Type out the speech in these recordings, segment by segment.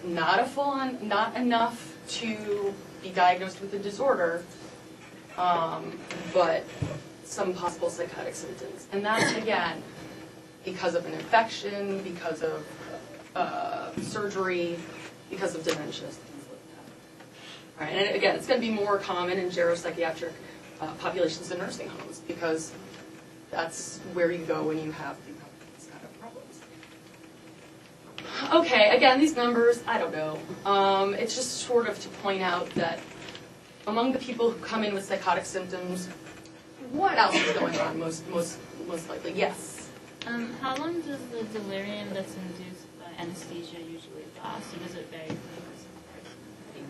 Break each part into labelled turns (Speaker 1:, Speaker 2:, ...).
Speaker 1: Not a full-on, not enough to be diagnosed with a disorder, but some possible psychotic symptoms. And that's, again, because of an infection, because of surgery, because of dementia, things like that. All right, and again, it's going to be more common in geropsychiatric populations in nursing homes, because that's where you go when you have these kind of problems. Okay, again, these numbers, I don't know. It's just sort of to point out that among the people who come in with psychotic symptoms, what else is going on most likely? Yes?
Speaker 2: How long does the delirium that's induced by anesthesia usually last, or does it vary from person to person?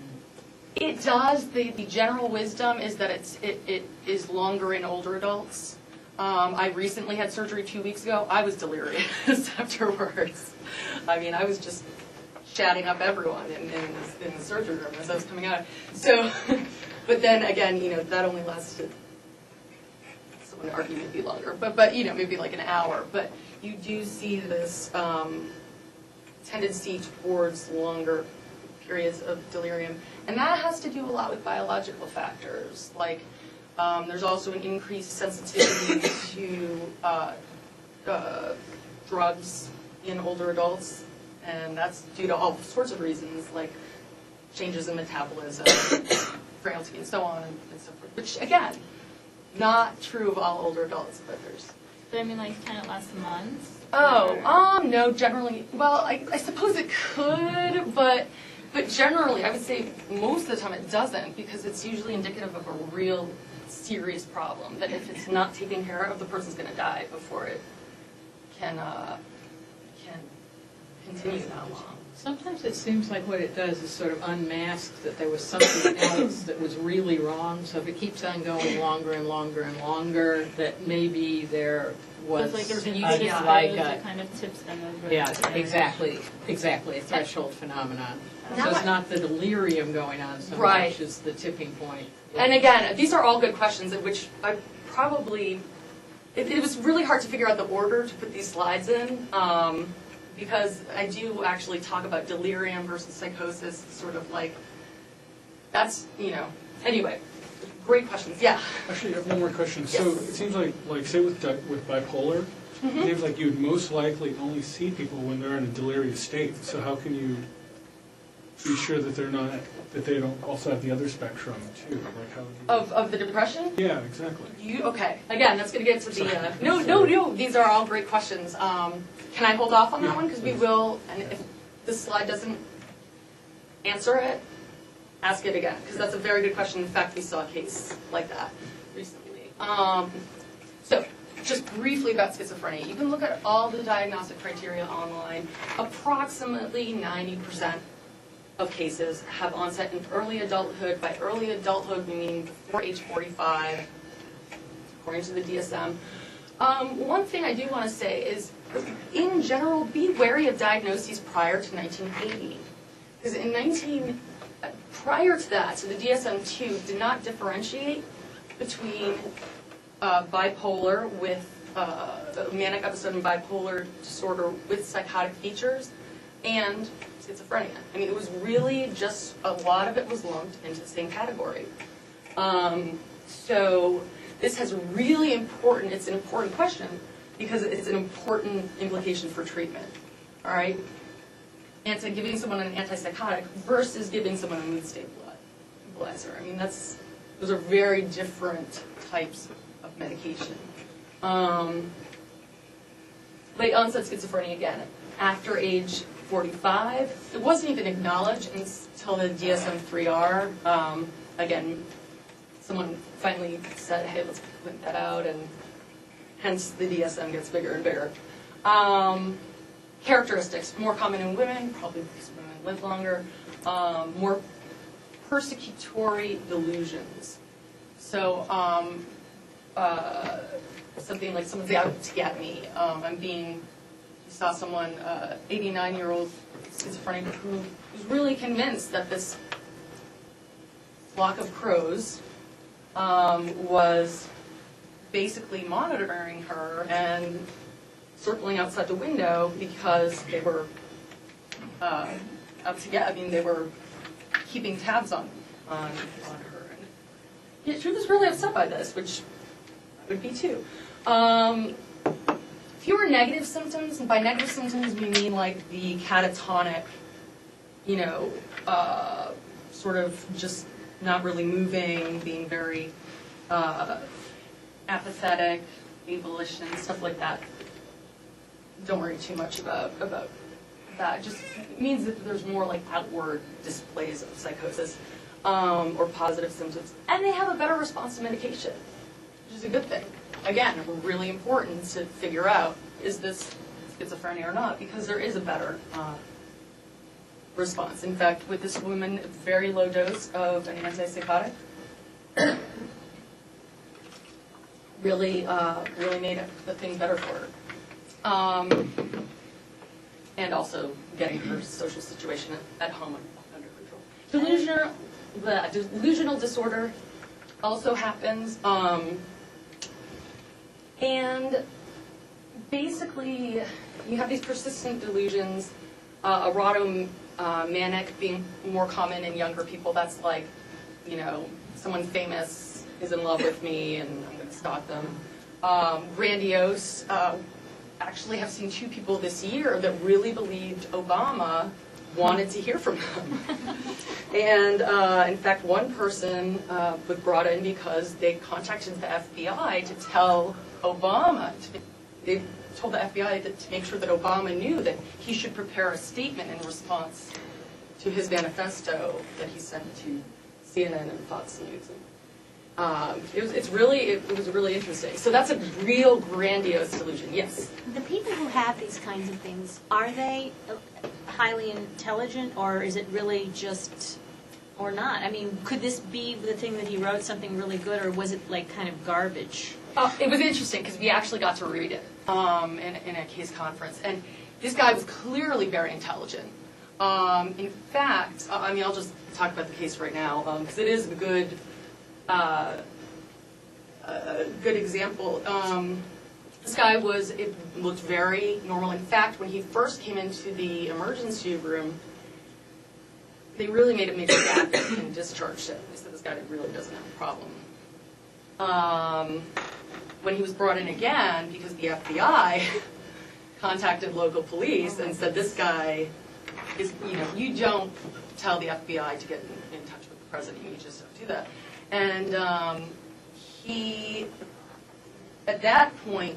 Speaker 1: It does. The general wisdom is that it is longer in older adults. I recently had surgery 2 weeks ago. I was delirious afterwards. I mean, I was just chatting up everyone in the surgery room as I was coming out. So, but then again, that only lasted, someone would argue maybe longer, but maybe like an hour. But you do see this tendency towards longer periods of delirium. And that has to do a lot with biological factors, like there's also an increased sensitivity to drugs in older adults, and that's due to all sorts of reasons, like changes in metabolism, frailty, and so on and so forth. Which, again, not true of all older adults, but there's...
Speaker 2: But I mean, like, can it last months?
Speaker 1: Oh, no, generally, well, I suppose it could, but generally, I would say most of the time it doesn't, because it's usually indicative of a real serious problem, that if it's not taken care of, the person's going to die before it can continue that long.
Speaker 3: Sometimes it seems like what it does is sort of unmask that there was something else that was really wrong. So if it keeps on going longer and longer and longer, that maybe there was
Speaker 2: like there's a
Speaker 3: that
Speaker 2: kind of tips them over.
Speaker 3: Yeah, exactly, a threshold phenomenon. So it's not the delirium going on so much as the tipping point.
Speaker 1: And again, these are all good questions, in which I probably, it was really hard to figure out the order to put these slides in. Because I do actually talk about delirium versus psychosis, sort of like, that's, anyway, great questions, yeah.
Speaker 4: Actually, I have one more question.
Speaker 1: Yes.
Speaker 4: So it seems like say with bipolar, it seems like you would most likely only see people when they're in a delirious state. So how can you be sure that that they don't also have the other spectrum too? Like how would you...
Speaker 1: Of the depression?
Speaker 4: Yeah, exactly.
Speaker 1: Okay, again, that's going to get to the, no, these are all great questions. Can I hold off on that one? Because we will, and if this slide doesn't answer it, ask it again, because that's a very good question. In fact, we saw a case like that recently. So, just briefly about schizophrenia. You can look at all the diagnostic criteria online. Approximately 90% of cases have onset in early adulthood. By early adulthood, we mean before age 45, according to the DSM. One thing I do want to say is, in general, be wary of diagnoses prior to 1980. Because prior to that, so the DSM-2 did not differentiate between bipolar with a manic episode and bipolar disorder with psychotic features and schizophrenia. I mean, it was really just, a lot of it was lumped into the same category. So this has really important, it's an important question because it's an important implication for treatment, all right? Giving someone an antipsychotic versus giving someone a mood stabilizer. I mean, those are very different types of medication. Late onset schizophrenia, again, after age 45. It wasn't even acknowledged until the DSM-3R. Again, someone finally said, hey, let's put that out, and hence the DSM gets bigger and bigger. Characteristics, more common in women, probably because women live longer. More persecutory delusions. So something like someone's out to get me. You saw someone, 89-year-old schizophrenic, who was really convinced that this flock of crows was basically monitoring her and circling outside the window because they were out to get. I mean, they were keeping tabs on her. And yeah, she was really upset by this, which I would be too. Fewer negative symptoms, and by negative symptoms we mean like the catatonic, sort of just not really moving, being very apathetic, abolition, stuff like that. Don't worry too much about that. It just means that there's more like outward displays of psychosis or positive symptoms. And they have a better response to medication, which is a good thing. Again, really important to figure out, is this schizophrenia or not? Because there is a better response. In fact, with this woman, a very low dose of an antipsychotic really made the thing better for her. And also getting her social situation at home under control. Delusional disorder also happens. And basically, you have these persistent delusions, erotomanic being more common in younger people. That's like, someone famous is in love with me and I'm going to stalk them. Grandiose, actually have seen 2 people this year that really believed Obama wanted to hear from them. And in fact, one person was brought in because they contacted the FBI to tell Obama, they told the FBI to make sure that Obama knew that he should prepare a statement in response to his manifesto that he sent to CNN and Fox News. It was really interesting. So that's a real grandiose delusion, yes.
Speaker 5: The people who have these kinds of things, are they highly intelligent, or is it really just, or not? I mean, could this be the thing that he wrote something really good, or was it like kind of garbage?
Speaker 1: It was interesting because we actually got to read it in a case conference, and this guy was clearly very intelligent. In fact, I'll just talk about the case right now because it is a good example. This guy looked very normal. In fact, when he first came into the emergency room, they really made him make a gap and discharged him. They said this guy really doesn't have a problem. When he was brought in again, because the FBI contacted local police and said, this guy is, you don't tell the FBI to get in touch with the president, you just don't do that. And he, at that point,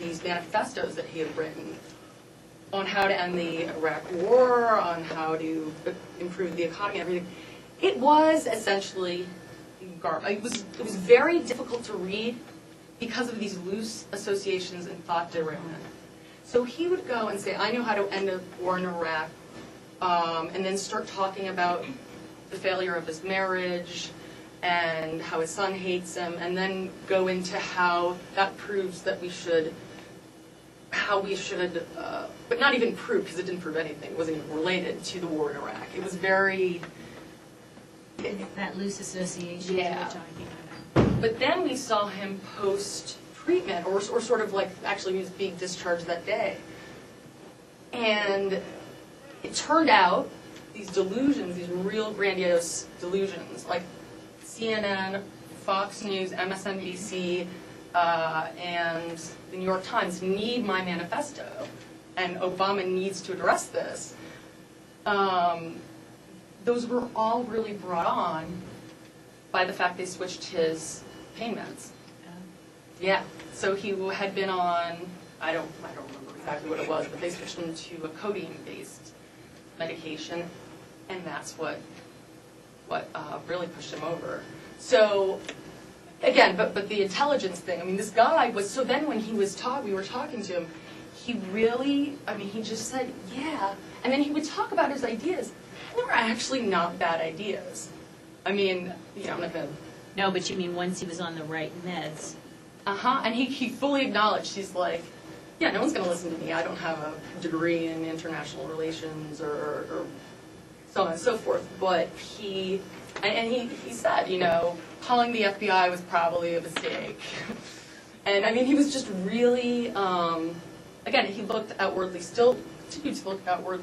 Speaker 1: these manifestos that he had written on how to end the Iraq War, on how to improve the economy, everything, it was essentially garbage. It was very difficult to read because of these loose associations and thought derailment. So he would go and say, I know how to end a war in Iraq, and then start talking about the failure of his marriage and how his son hates him, and then go into how that proves that we should, but not even prove, because it didn't prove anything, it wasn't even related to the war in Iraq. It was very...
Speaker 5: That loose association
Speaker 1: Yeah.
Speaker 5: you're talking about.
Speaker 1: But then we saw him post-treatment, or sort of like, actually he was being discharged that day. And it turned out, these delusions, these real grandiose delusions, like CNN, Fox News, MSNBC, and the New York Times need my manifesto, and Obama needs to address this. Those were all really brought on by the fact they switched his pain meds. Yeah, so he had been on, I don't remember exactly what it was, but they switched him to a codeine-based medication, and that's what really pushed him over. So, again, but the intelligence thing, this guy was, so then when we were talking to him, he really, he just said, yeah, and then he would talk about his ideas. They were actually not bad ideas. I'm not gonna...
Speaker 5: No, but you mean once he was on the right meds.
Speaker 1: And he fully acknowledged, he's like, yeah, no one's going to listen to me. I don't have a degree in international relations or so on and so forth. But he said, calling the FBI was probably a mistake. And he was just really, again, he looked outwardly, still continued to look outwardly